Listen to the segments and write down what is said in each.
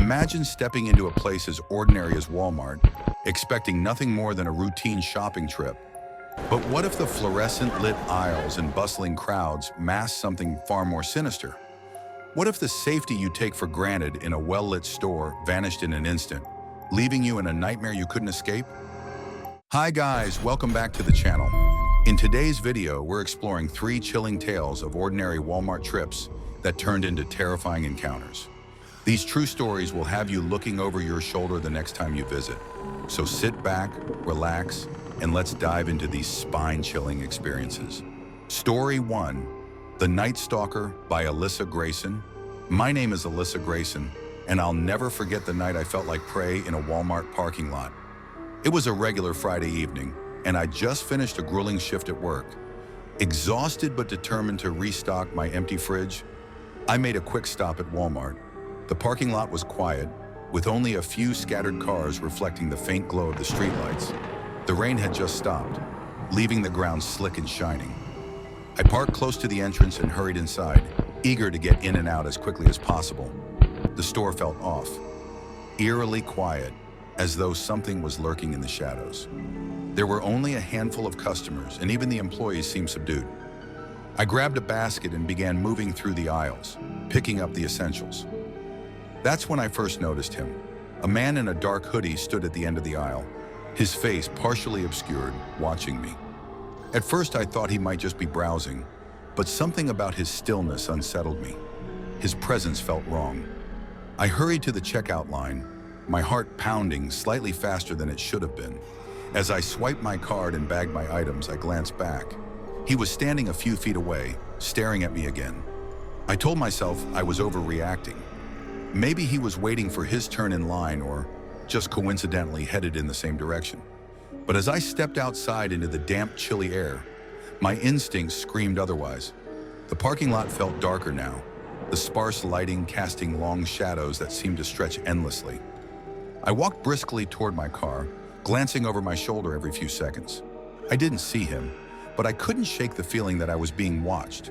Imagine stepping into a place as ordinary as Walmart, expecting nothing more than a routine shopping trip. But what if the fluorescent lit aisles and bustling crowds mask something far more sinister? What if the safety you take for granted in a well-lit store vanished in an instant, leaving you in a nightmare you couldn't escape? Hi guys, welcome back to the channel. In today's video, we're exploring 3 chilling tales of ordinary Walmart trips that turned into terrifying encounters. These true stories will have you looking over your shoulder the next time you visit. So sit back, relax, and let's dive into these spine-chilling experiences. Story 1, The Night Stalker by Alyssa Grayson. My name is Alyssa Grayson, and I'll never forget the night I felt like prey in a Walmart parking lot. It was a regular Friday evening, and I just finished a grueling shift at work. Exhausted but determined to restock my empty fridge, I made a quick stop at Walmart. The parking lot was quiet, with only a few scattered cars reflecting the faint glow of the streetlights. The rain had just stopped, leaving the ground slick and shining. I parked close to the entrance and hurried inside, eager to get in and out as quickly as possible. The store felt off, eerily quiet, as though something was lurking in the shadows. There were only a handful of customers, and even the employees seemed subdued. I grabbed a basket and began moving through the aisles, picking up the essentials. That's when I first noticed him. A man in a dark hoodie stood at the end of the aisle, his face partially obscured, watching me. At first I thought he might just be browsing, but something about his stillness unsettled me. His presence felt wrong. I hurried to the checkout line, my heart pounding slightly faster than it should have been. As I swiped my card and bagged my items, I glanced back. He was standing a few feet away, staring at me again. I told myself I was overreacting. Maybe he was waiting for his turn in line or just coincidentally headed in the same direction. But as I stepped outside into the damp, chilly air, my instincts screamed otherwise. The parking lot felt darker now, the sparse lighting casting long shadows that seemed to stretch endlessly. I walked briskly toward my car, glancing over my shoulder every few seconds. I didn't see him, but I couldn't shake the feeling that I was being watched.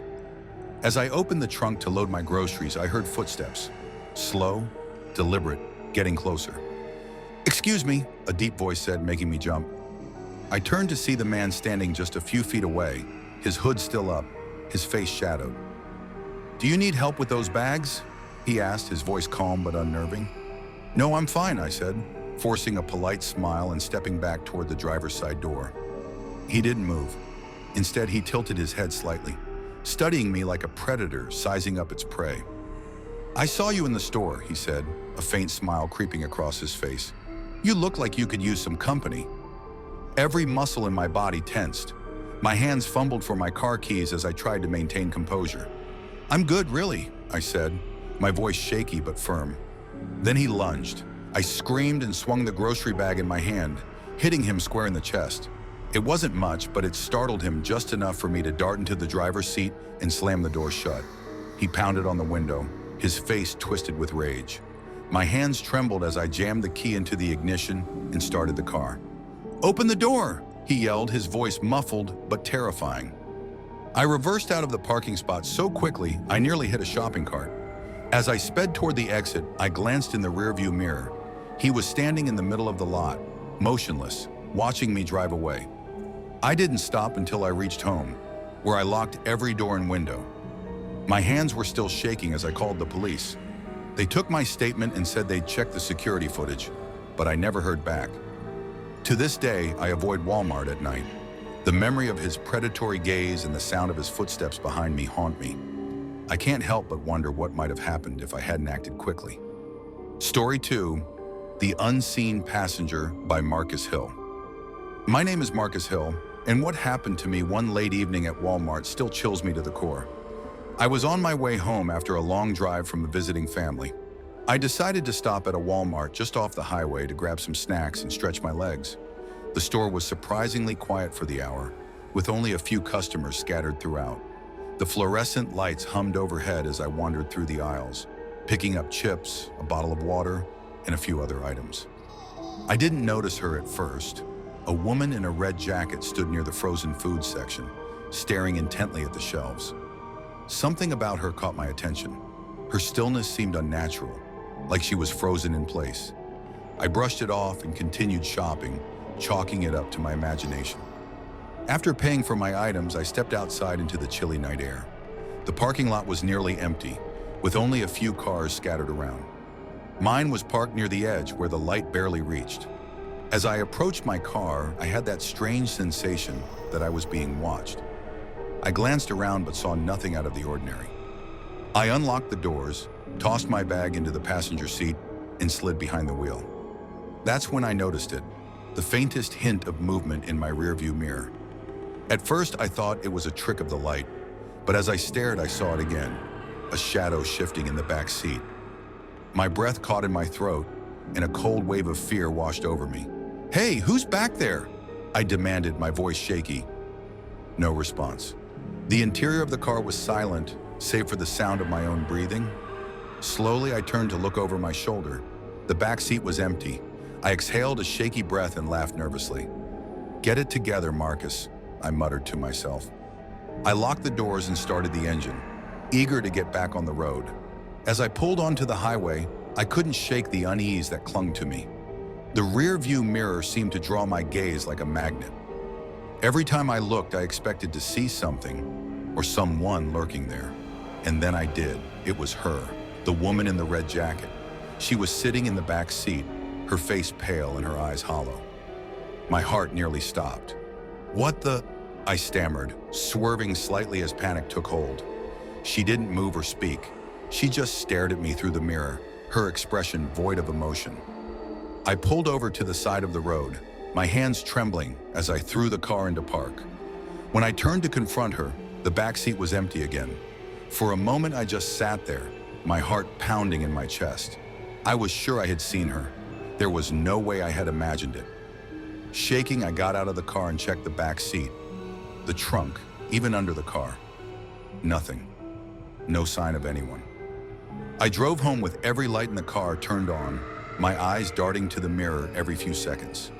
As I opened the trunk to load my groceries, I heard footsteps. Slow, deliberate, getting closer. "Excuse me," a deep voice said, making me jump. I turned to see the man standing just a few feet away, his hood still up, his face shadowed. "Do you need help with those bags?" he asked, his voice calm but unnerving. "No, I'm fine," I said, forcing a polite smile and stepping back toward the driver's side door. He didn't move. Instead, he tilted his head slightly, studying me like a predator sizing up its prey. "I saw you in the store," he said, a faint smile creeping across his face. "You look like you could use some company." Every muscle in my body tensed. My hands fumbled for my car keys as I tried to maintain composure. "I'm good, really," I said, my voice shaky but firm. Then he lunged. I screamed and swung the grocery bag in my hand, hitting him square in the chest. It wasn't much, but it startled him just enough for me to dart into the driver's seat and slam the door shut. He pounded on the window, his face twisted with rage. My hands trembled as I jammed the key into the ignition and started the car. "Open the door!" he yelled, his voice muffled but terrifying. I reversed out of the parking spot so quickly I nearly hit a shopping cart. As I sped toward the exit, I glanced in the rearview mirror. He was standing in the middle of the lot, motionless, watching me drive away. I didn't stop until I reached home, where I locked every door and window. My hands were still shaking as I called the police. They took my statement and said they'd check the security footage, but I never heard back. To this day, I avoid Walmart at night. The memory of his predatory gaze and the sound of his footsteps behind me haunt me. I can't help but wonder what might have happened if I hadn't acted quickly. Story 2, The Unseen Passenger by Marcus Hill. My name is Marcus Hill, and what happened to me one late evening at Walmart still chills me to the core. I was on my way home after a long drive from a visiting family. I decided to stop at a Walmart just off the highway to grab some snacks and stretch my legs. The store was surprisingly quiet for the hour, with only a few customers scattered throughout. The fluorescent lights hummed overhead as I wandered through the aisles, picking up chips, a bottle of water, and a few other items. I didn't notice her at first. A woman in a red jacket stood near the frozen food section, staring intently at the shelves. Something about her caught my attention. Her stillness seemed unnatural, like she was frozen in place. I brushed it off and continued shopping, chalking it up to my imagination. After paying for my items, I stepped outside into the chilly night air. The parking lot was nearly empty, with only a few cars scattered around. Mine was parked near the edge where the light barely reached. As I approached my car, I had that strange sensation that I was being watched. I glanced around but saw nothing out of the ordinary. I unlocked the doors, tossed my bag into the passenger seat, and slid behind the wheel. That's when I noticed it, the faintest hint of movement in my rearview mirror. At first, I thought it was a trick of the light, but as I stared, I saw it again, a shadow shifting in the back seat. My breath caught in my throat, and a cold wave of fear washed over me. "Hey, who's back there?" I demanded, my voice shaky. No response. The interior of the car was silent, save for the sound of my own breathing. Slowly, I turned to look over my shoulder. The back seat was empty. I exhaled a shaky breath and laughed nervously. "Get it together, Marcus," I muttered to myself. I locked the doors and started the engine, eager to get back on the road. As I pulled onto the highway, I couldn't shake the unease that clung to me. The rear-view mirror seemed to draw my gaze like a magnet. Every time I looked, I expected to see something or someone lurking there. And then I did. It was her, the woman in the red jacket. She was sitting in the back seat, her face pale and her eyes hollow. My heart nearly stopped. "What the?" I stammered, swerving slightly as panic took hold. She didn't move or speak. She just stared at me through the mirror, her expression void of emotion. I pulled over to the side of the road, my hands trembling as I threw the car into park. When I turned to confront her, the back seat was empty again. For a moment, I just sat there, my heart pounding in my chest. I was sure I had seen her. There was no way I had imagined it. Shaking, I got out of the car and checked the back seat, the trunk, even under the car. Nothing. No sign of anyone. I drove home with every light in the car turned on, my eyes darting to the mirror every few seconds.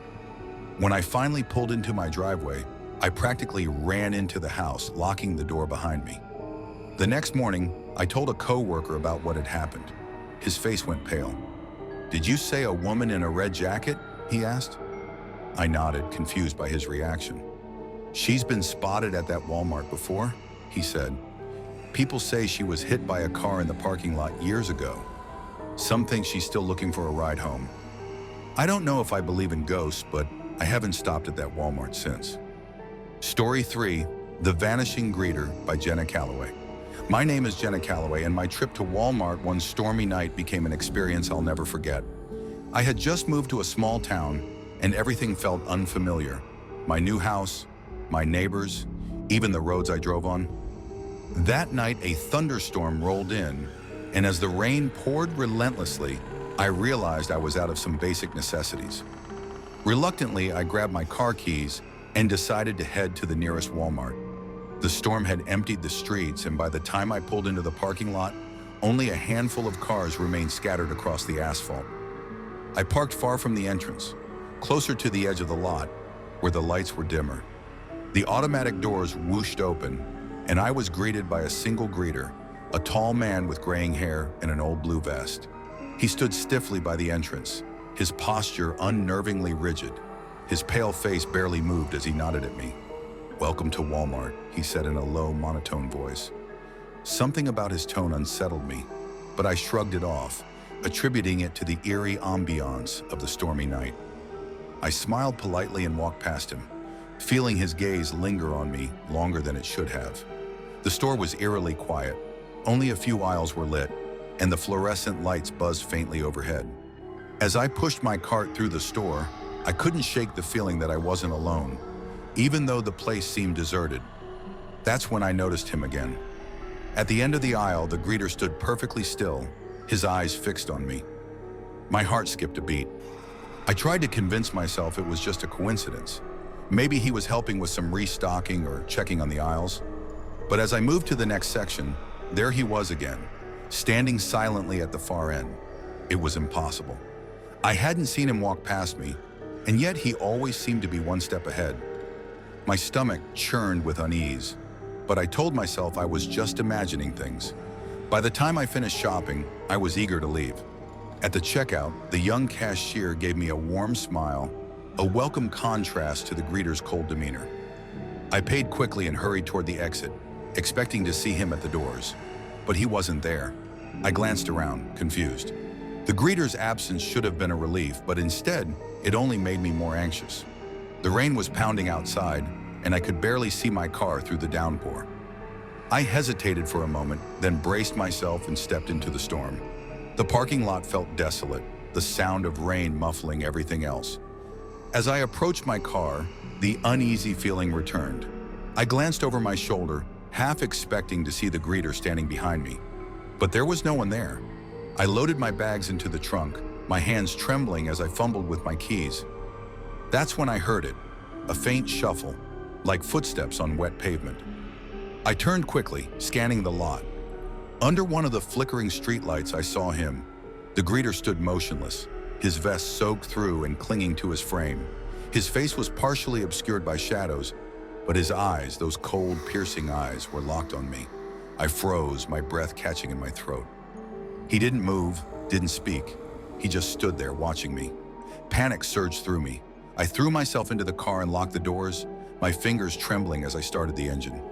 When I finally pulled into my driveway, I practically ran into the house, locking the door behind me. The next morning, I told a coworker about what had happened. His face went pale. "Did you say a woman in a red jacket?" he asked. I nodded, confused by his reaction. "She's been spotted at that Walmart before," he said. "People say she was hit by a car in the parking lot years ago. Some think she's still looking for a ride home. I don't know if I believe in ghosts, but I haven't stopped at that Walmart since." Story 3, The Vanishing Greeter by Jenna Calloway. My name is Jenna Calloway, and my trip to Walmart one stormy night became an experience I'll never forget. I had just moved to a small town, and everything felt unfamiliar. My new house, my neighbors, even the roads I drove on. That night, a thunderstorm rolled in, and as the rain poured relentlessly, I realized I was out of some basic necessities. Reluctantly, I grabbed my car keys and decided to head to the nearest Walmart. The storm had emptied the streets, and by the time I pulled into the parking lot, only a handful of cars remained scattered across the asphalt. I parked far from the entrance, closer to the edge of the lot, where the lights were dimmer. The automatic doors whooshed open, and I was greeted by a single greeter, a tall man with graying hair and an old blue vest. He stood stiffly by the entrance, his posture unnervingly rigid. His pale face barely moved as he nodded at me. "Welcome to Walmart," he said in a low, monotone voice. Something about his tone unsettled me, but I shrugged it off, attributing it to the eerie ambiance of the stormy night. I smiled politely and walked past him, feeling his gaze linger on me longer than it should have. The store was eerily quiet. Only a few aisles were lit, and the fluorescent lights buzzed faintly overhead. As I pushed my cart through the store, I couldn't shake the feeling that I wasn't alone, even though the place seemed deserted. That's when I noticed him again. At the end of the aisle, the greeter stood perfectly still, his eyes fixed on me. My heart skipped a beat. I tried to convince myself it was just a coincidence. Maybe he was helping with some restocking or checking on the aisles. But as I moved to the next section, there he was again, standing silently at the far end. It was impossible. I hadn't seen him walk past me, and yet he always seemed to be one step ahead. My stomach churned with unease, but I told myself I was just imagining things. By the time I finished shopping, I was eager to leave. At the checkout, the young cashier gave me a warm smile, a welcome contrast to the greeter's cold demeanor. I paid quickly and hurried toward the exit, expecting to see him at the doors. But he wasn't there. I glanced around, confused. The greeter's absence should have been a relief, but instead, it only made me more anxious. The rain was pounding outside, and I could barely see my car through the downpour. I hesitated for a moment, then braced myself and stepped into the storm. The parking lot felt desolate, the sound of rain muffling everything else. As I approached my car, the uneasy feeling returned. I glanced over my shoulder, half expecting to see the greeter standing behind me. But there was no one there. I loaded my bags into the trunk, my hands trembling as I fumbled with my keys. That's when I heard it, a faint shuffle, like footsteps on wet pavement. I turned quickly, scanning the lot. Under one of the flickering streetlights, I saw him. The greeter stood motionless, his vest soaked through and clinging to his frame. His face was partially obscured by shadows, but his eyes, those cold, piercing eyes, were locked on me. I froze, my breath catching in my throat. He didn't move, didn't speak. He just stood there watching me. Panic surged through me. I threw myself into the car and locked the doors, my fingers trembling as I started the engine.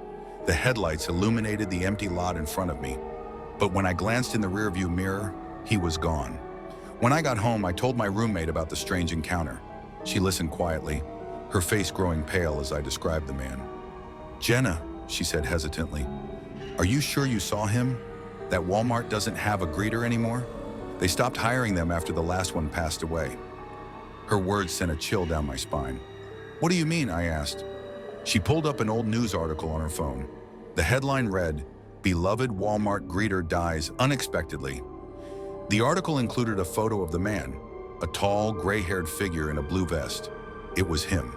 The headlights illuminated the empty lot in front of me, but when I glanced in the rearview mirror, he was gone. When I got home, I told my roommate about the strange encounter. She listened quietly, her face growing pale as I described the man. "Jenna," she said hesitantly, "are you sure you saw him? That Walmart doesn't have a greeter anymore? They stopped hiring them after the last one passed away." Her words sent a chill down my spine. "What do you mean?" I asked. She pulled up an old news article on her phone. The headline read, "Beloved Walmart greeter dies unexpectedly." The article included a photo of the man, a tall, gray-haired figure in a blue vest. It was him.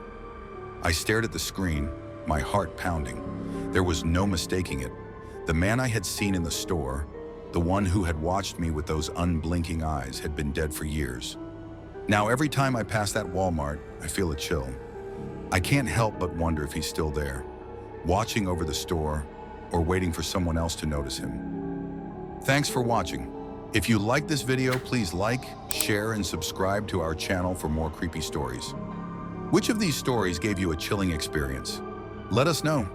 I stared at the screen, my heart pounding. There was no mistaking it. The man I had seen in the store, the one who had watched me with those unblinking eyes, had been dead for years. Now every time I pass that Walmart, I feel a chill. I can't help but wonder if he's still there, watching over the store, or waiting for someone else to notice him. Thanks for watching. If you liked this video, please like, share, and subscribe to our channel for more creepy stories. Which of these stories gave you a chilling experience? Let us know.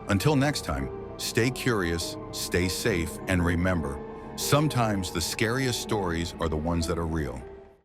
Until next time, stay curious, stay safe, and remember, sometimes the scariest stories are the ones that are real.